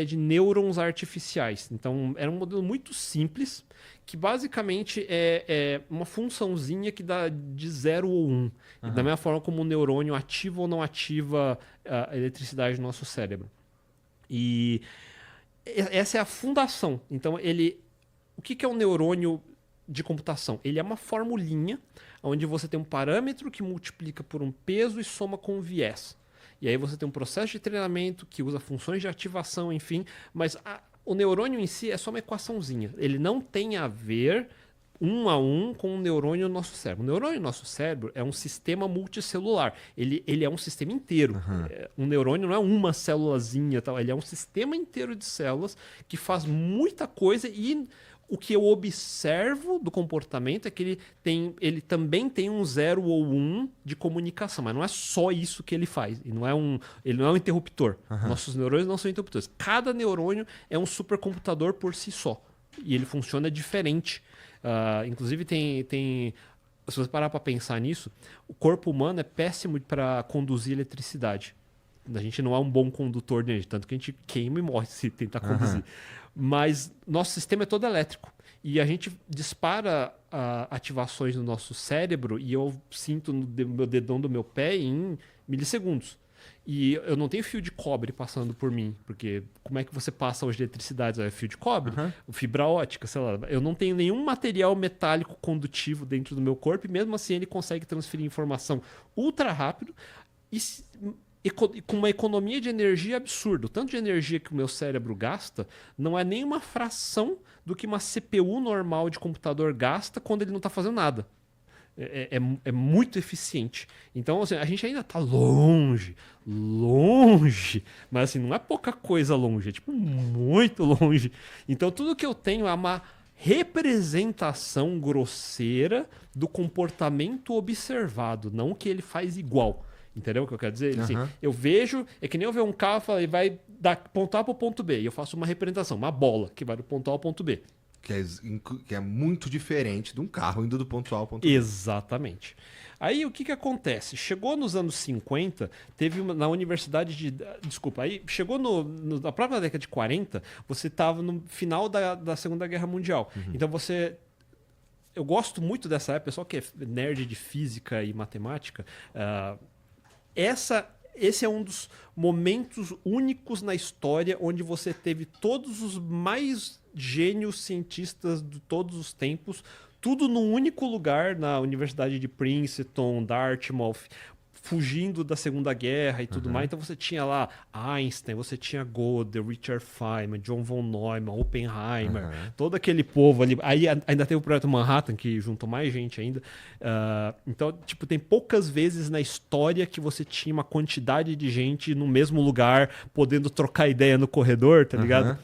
de nêurons artificiais. Então, era um modelo muito simples, que basicamente é uma funçãozinha que dá de 0 ou 1. Um, da mesma forma como o neurônio ativa ou não ativa a eletricidade do nosso cérebro. E essa é a fundação. Então, o que é um neurônio de computação? Ele é uma formulinha onde você tem um parâmetro que multiplica por um peso e soma com um viés. E aí você tem um processo de treinamento que usa funções de ativação, enfim, mas o neurônio em si é só uma equaçãozinha. Ele não tem a ver um a um com o neurônio no nosso cérebro. O neurônio no nosso cérebro é um sistema multicelular. Ele é um sistema inteiro. Um neurônio não é uma célulazinha, tal. Ele é um sistema inteiro de células que faz muita coisa e o que eu observo do comportamento é que ele também tem um 0 ou 1 de comunicação, mas não é só isso que ele faz. Ele não é um interruptor. Nossos neurônios não são interruptores. Cada neurônio é um supercomputador por si só. E ele funciona diferente. Inclusive, se você parar para pensar nisso, o corpo humano é péssimo para conduzir eletricidade. A gente não é um bom condutor de energia, tanto que a gente queima e morre se tentar conduzir. Mas nosso sistema é todo elétrico. E a gente dispara ativações no nosso cérebro e eu sinto no meu dedão do meu pé em milissegundos. E eu não tenho fio de cobre passando por mim, porque como é que você passa hoje de eletricidade? É fio de cobre? Fibra ótica, sei lá. Eu não tenho nenhum material metálico condutivo dentro do meu corpo e mesmo assim ele consegue transferir informação ultra rápido e com uma economia de energia absurda. O tanto de energia que o meu cérebro gasta não é nem uma fração do que uma CPU normal de computador gasta quando ele não está fazendo nada. É muito eficiente. Então, assim, a gente ainda está longe, mas assim, não é pouca coisa longe, é tipo muito longe. Então, tudo que eu tenho é uma representação grosseira do comportamento observado, não o que ele faz igual. Entendeu o que eu quero dizer? Assim, eu vejo, é que nem eu ver um carro e vai da ponto A para o ponto B. E eu faço uma representação, uma bola que vai do ponto A ao ponto B. Que é muito diferente de um carro indo do ponto A ao ponto B. Exatamente. Aí o que acontece? Chegou nos anos 50, teve na Universidade de... Desculpa, aí chegou na própria década de 40, você estava no final da Segunda Guerra Mundial. Então eu gosto muito dessa época, pessoal que é nerd de física e matemática. Esse é um dos momentos únicos na história onde você teve todos os mais gênios cientistas de todos os tempos, tudo num único lugar, na Universidade de Princeton, Dartmouth, fugindo da Segunda Guerra e tudo mais. Então você tinha lá Einstein, você tinha Gödel, Richard Feynman, John von Neumann, Oppenheimer, todo aquele povo ali. Aí ainda teve o Projeto Manhattan, que juntou mais gente ainda. Então, tipo, tem poucas vezes na história que você tinha uma quantidade de gente no mesmo lugar, podendo trocar ideia no corredor, tá ligado?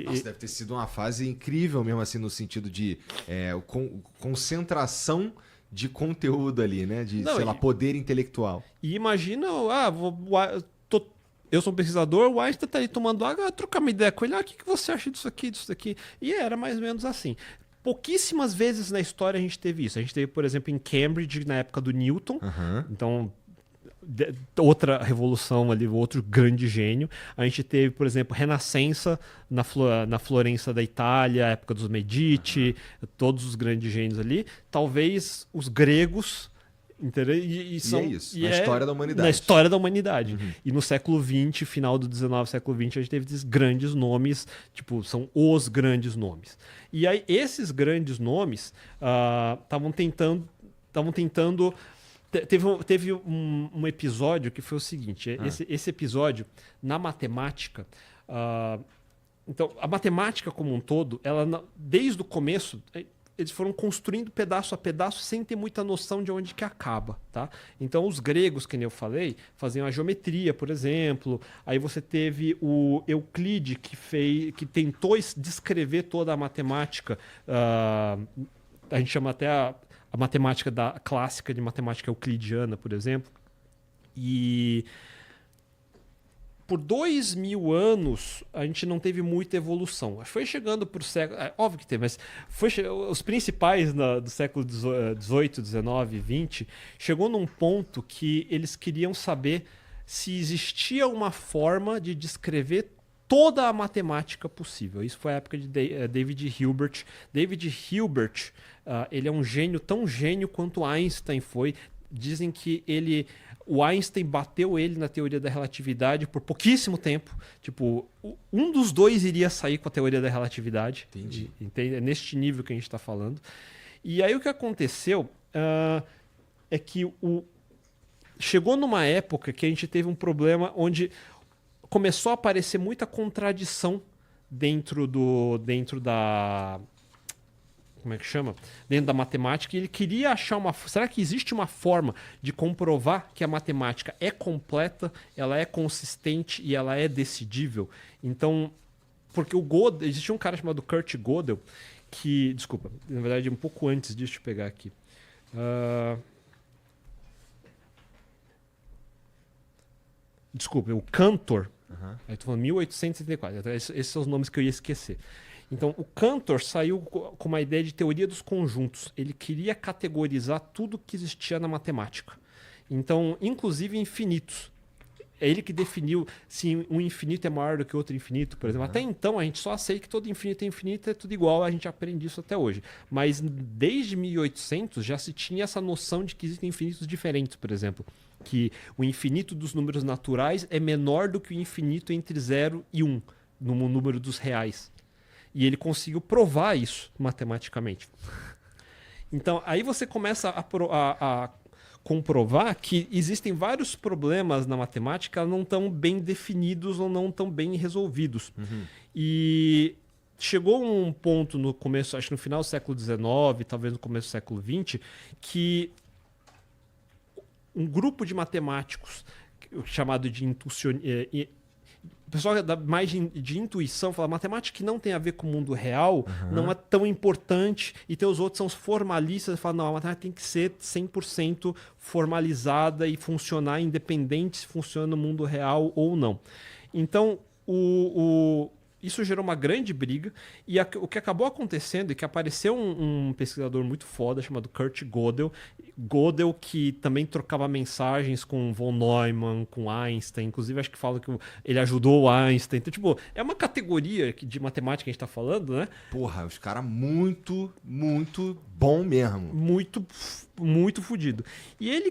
Nossa, deve ter sido uma fase incrível mesmo, assim, no sentido de concentração de conteúdo ali, né? De, poder intelectual. E imagina, eu sou um pesquisador, o Einstein tá aí tomando água, trocar uma ideia com ele, o que você acha disso aqui, disso daqui? E era mais ou menos assim. Pouquíssimas vezes na história a gente teve isso. A gente teve, por exemplo, em Cambridge, na época do Newton. Então, outra revolução ali, outro grande gênio. A gente teve, por exemplo, Renascença na Florença da Itália, época dos Medici, todos os grandes gênios ali. Talvez os gregos, entendeu? E é isso, na história da humanidade. Na história da humanidade. E no século XX, final do XIX, século XX, a gente teve esses grandes nomes, tipo, são os grandes nomes. E aí, esses grandes nomes estavam tentando Teve um episódio que foi o seguinte, esse episódio, na matemática, então a matemática como um todo, desde o começo, eles foram construindo pedaço a pedaço sem ter muita noção de onde que acaba, tá? Então os gregos, que nem eu falei, faziam a geometria, por exemplo, aí você teve o Euclide que tentou descrever toda a matemática, a gente chama até a matemática clássica de matemática euclidiana, por exemplo. E por 2000 anos a gente não teve muita evolução. Foi chegando para o século... óbvio que teve, mas os principais do século XVIII, XIX, XX, chegou num ponto que eles queriam saber se existia uma forma de descrever toda a matemática possível. Isso foi a época de David Hilbert. David Hilbert, ele é um gênio, tão gênio quanto Einstein foi. Dizem que o Einstein bateu ele na teoria da relatividade por pouquíssimo tempo. Tipo, um dos dois iria sair com a teoria da relatividade. Entendi. É neste nível que a gente está falando. E aí o que aconteceu é que chegou numa época que a gente teve um problema onde começou a aparecer muita contradição dentro da... Como é que chama? Dentro da matemática. E ele queria achar será que existe uma forma de comprovar que a matemática é completa, ela é consistente e ela é decidível? Então, porque existia um cara chamado Kurt Gödel que... Desculpa, na verdade, um pouco antes disso, deixa eu pegar aqui. Desculpa, o Cantor. Aí estou falando 1864. Esses são os nomes que eu ia esquecer. Então, o Cantor saiu com uma ideia de teoria dos conjuntos. Ele queria categorizar tudo que existia na matemática. Então, inclusive infinitos. É ele que definiu se um infinito é maior do que outro infinito, por exemplo. Até então, a gente só aceita que todo infinito é infinito, é tudo igual, a gente aprende isso até hoje. Mas desde 1800 já se tinha essa noção de que existem infinitos diferentes, por exemplo. Que o infinito dos números naturais é menor do que o infinito entre 0 e 1, no número dos reais. E ele conseguiu provar isso matematicamente. Então, aí você começa a comprovar que existem vários problemas na matemática não tão bem definidos ou não tão bem resolvidos. E chegou um ponto no começo, acho que no final do século XIX, talvez no começo do século XX, que um grupo de matemáticos chamado de o pessoal mais de intuição fala matemática que não tem a ver com o mundo real não é tão importante, e tem os outros são os formalistas e falam, não, a matemática tem que ser 100% formalizada e funcionar independente se funciona no mundo real ou não. Então, isso gerou uma grande briga, e o que acabou acontecendo é que apareceu um pesquisador muito foda chamado Kurt Gödel. Gödel, que também trocava mensagens com von Neumann, com Einstein, inclusive acho que fala que ele ajudou o Einstein. Então, tipo, é uma categoria de matemática que a gente tá falando, né? Porra, os caras muito, muito bom mesmo. Muito fodido. E ele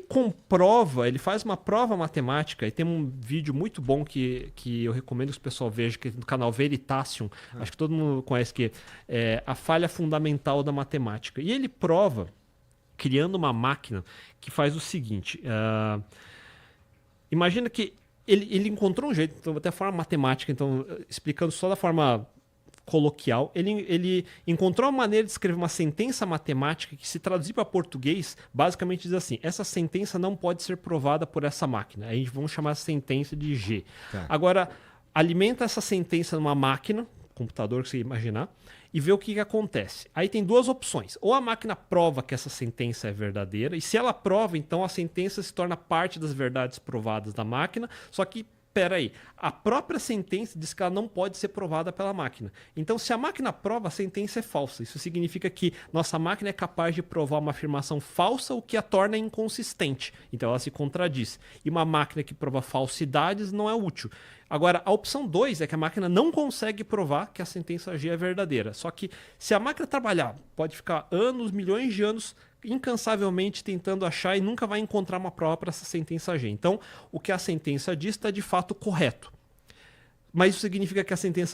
faz uma prova matemática, e tem um vídeo muito bom que eu recomendo que o pessoal veja, que é do canal Veritasium. Acho que todo mundo conhece, que é a falha fundamental da matemática. E ele prova criando uma máquina que faz o seguinte. Imagina que ele encontrou um jeito, então, até a forma matemática, então, explicando só da forma coloquial, ele encontrou uma maneira de escrever uma sentença matemática que, se traduzir para português, basicamente diz assim: essa sentença não pode ser provada por essa máquina. Aí vamos chamar a sentença de G. Tá. Agora, alimenta essa sentença numa máquina, computador que você imaginar, e vê o que acontece. Aí tem duas opções. Ou a máquina prova que essa sentença é verdadeira, e se ela prova, então a sentença se torna parte das verdades provadas da máquina, só que peraí, a própria sentença diz que ela não pode ser provada pela máquina. Então, se a máquina prova, a sentença é falsa. Isso significa que nossa máquina é capaz de provar uma afirmação falsa, o que a torna inconsistente. Então, ela se contradiz. E uma máquina que prova falsidades não é útil. Agora, a opção 2 é que a máquina não consegue provar que a sentença G é verdadeira. Só que, se a máquina trabalhar, pode ficar anos, milhões de anos, incansavelmente tentando achar, e nunca vai encontrar uma prova para essa sentença G. Então, o que a sentença diz está de fato correto. Mas isso significa que a sentença